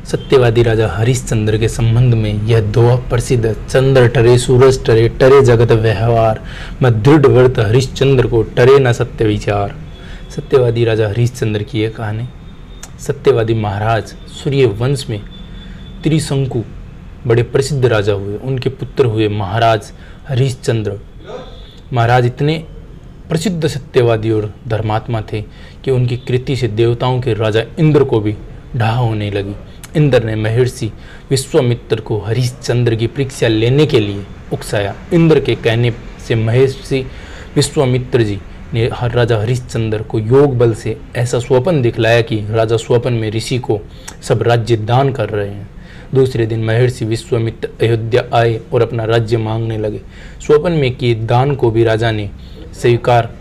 सत्यवादी राजा हरिश्चंद्र के संबंध में यह दोहा प्रसिद्ध। चंद्र टरे सूरज टरे, टरे जगत व्यवहार, मैं दृढ़ व्रत हरिश्चंद्र को, टरे न सत्य विचार। सत्यवादी राजा हरिश्चंद्र की यह कहानी। सत्यवादी महाराज सूर्य वंश में त्रिशंकु बड़े प्रसिद्ध राजा हुए। उनके पुत्र हुए महाराज हरिश्चंद्र। महाराज इतने प्रसिद्ध सत्यवादी और धर्मात्मा थे कि उनकी कृति से देवताओं के राजा इंद्र को भी ढा होने लगी। इंद्र ने महर्षि विश्वामित्र को हरिश्चंद्र की परीक्षा लेने के लिए उकसाया। इंद्र के कहने से महर्षि विश्वामित्र जी ने राजा हरिश्चंद्र को योग बल से ऐसा स्वप्न दिखलाया कि राजा स्वप्न में ऋषि को सब राज्य दान कर रहे हैं। दूसरे दिन महर्षि विश्वामित्र अयोध्या आए और अपना राज्य मांगने लगे। स्वप्न में किए दान को भी राजा ने स्वीकार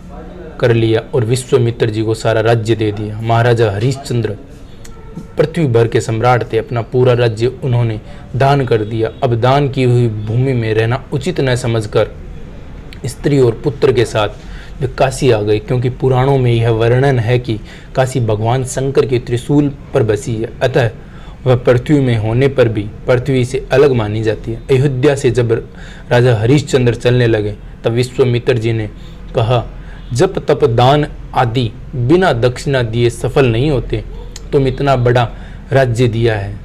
कर लिया और विश्वामित्र जी को सारा राज्य दे दिया। महाराजा हरिश्चंद्र पृथ्वी भर के सम्राट थे। अपना पूरा राज्य उन्होंने दान कर दिया। अब दान की हुई भूमि में रहना उचित न समझकर स्त्री और पुत्र के साथ वे काशी आ गए, क्योंकि पुराणों में यह वर्णन है कि काशी भगवान शंकर के त्रिशूल पर बसी है, अतः वह पृथ्वी में होने पर भी पृथ्वी से अलग मानी जाती है। अयोध्या से जब राजा हरिश्चंद्र चलने लगे तब विश्वामित्र जी ने कहा, जप तप दान आदि बिना दक्षिणा दिए सफल नहीं होते। तुम इतना बड़ा राज्य दिया है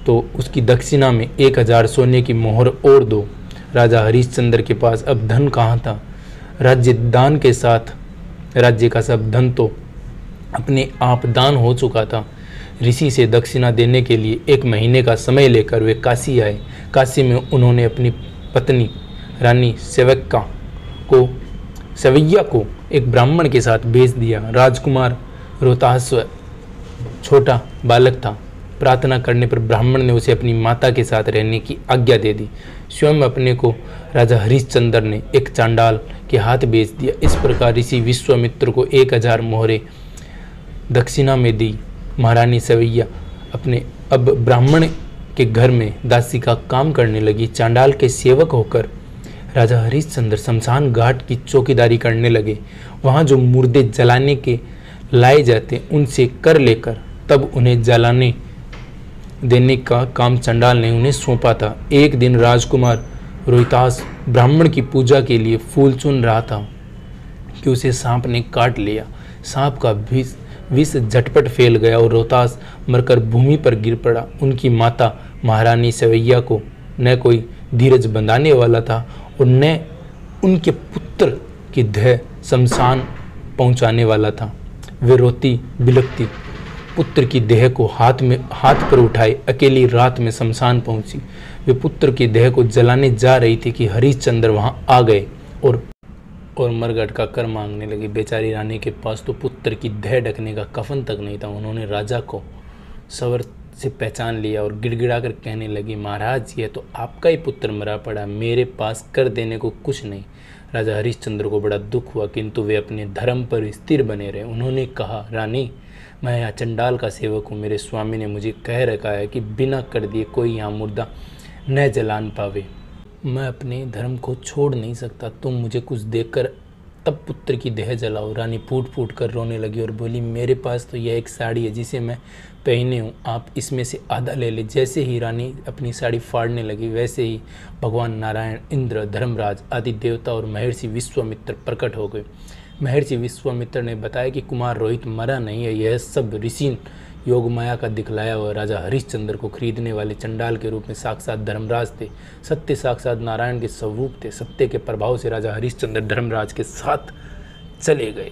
तो उसकी दक्षिणा में 1000 सोने की मोहर और दो। राजा हरिश्चंद्र के पास अब धन कहाँ था। राज्य दान के साथ राज्य का सब धन तो अपने आप दान हो चुका था। ऋषि से दक्षिणा देने के लिए 1 महीने का समय लेकर वे काशी आए। काशी में उन्होंने अपनी पत्नी रानी सवैया को एक ब्राह्मण के साथ भेज दिया। राजकुमार रोतास्व छोटा बालक था। प्रार्थना करने पर ब्राह्मण ने उसे अपनी माता के साथ रहने की आज्ञा दे दी। स्वयं अपने को राजा हरिश्चंद्र ने एक चांडाल के हाथ बेच दिया। इस प्रकार ऋषि विश्वामित्र को 1000 मोहरें दक्षिणा में दी। महारानी सवैया अपने अब ब्राह्मण के घर में दासी का काम करने लगी। चांडाल के सेवक होकर राजा हरिश्चंद्र शमशान घाट की चौकीदारी करने लगे। वहाँ जो मुर्दे जलाने के लाए जाते उनसे कर लेकर तब उन्हें जलाने देने का काम चंडाल ने उन्हें सौंपा था। एक दिन राजकुमार रोहितास ब्राह्मण की पूजा के लिए फूल चुन रहा था कि उसे सांप ने काट लिया। सांप का विष झटपट फैल गया और रोहतास मरकर भूमि पर गिर पड़ा। उनकी माता महारानी सवैया को न कोई धीरज बंधाने वाला था और न उनके पुत्र की देह शमशान पहुंचाने वाला था। वे रोती बिलखती पुत्र की देह को हाथ पर उठाए अकेली रात में शमशान पहुंची। वे पुत्र की देह को जलाने जा रही थी कि हरिश्चंद्र वहां आ गए और मरघट का कर मांगने लगे। बेचारी रानी के पास तो पुत्र की देह ढकने का कफन तक नहीं था। उन्होंने राजा को सवर से पहचान लिया और गिड़गिड़ा कर कहने लगी, महाराज यह तो आपका ही पुत्र मरा पड़ा, मेरे पास कर देने को कुछ नहीं। राजा हरिश्चंद्र को बड़ा दुख हुआ, किंतु वे अपने धर्म पर स्थिर बने रहे। उन्होंने कहा, रानी मैं यहाँ चंडाल का सेवक हूँ। मेरे स्वामी ने मुझे कह रखा है कि बिना कर दिए कोई यहाँ मुर्दा न जलान पावे। मैं अपने धर्म को छोड़ नहीं सकता। तुम मुझे कुछ देकर तब पुत्र की देह जलाओ। रानी फूट फूट कर रोने लगी और बोली, मेरे पास तो यह एक साड़ी है जिसे मैं पहने हूँ, आप इसमें से आधा ले ले। जैसे ही रानी अपनी साड़ी फाड़ने लगी वैसे ही भगवान नारायण, इंद्र, धर्मराज आदि देवता और महर्षि विश्वामित्र प्रकट हो गए। महर्षि विश्वामित्र ने बताया कि कुमार रोहित मरा नहीं है, यह सब ऋषि योग माया का दिखलाया हुआ राजा हरिश्चंद्र को खरीदने वाले चंडाल के रूप में साक्षात धर्मराज थे। सत्य साक्षात नारायण के स्वरूप थे। सत्य के प्रभाव से राजा हरिश्चंद्र धर्मराज के साथ चले गए।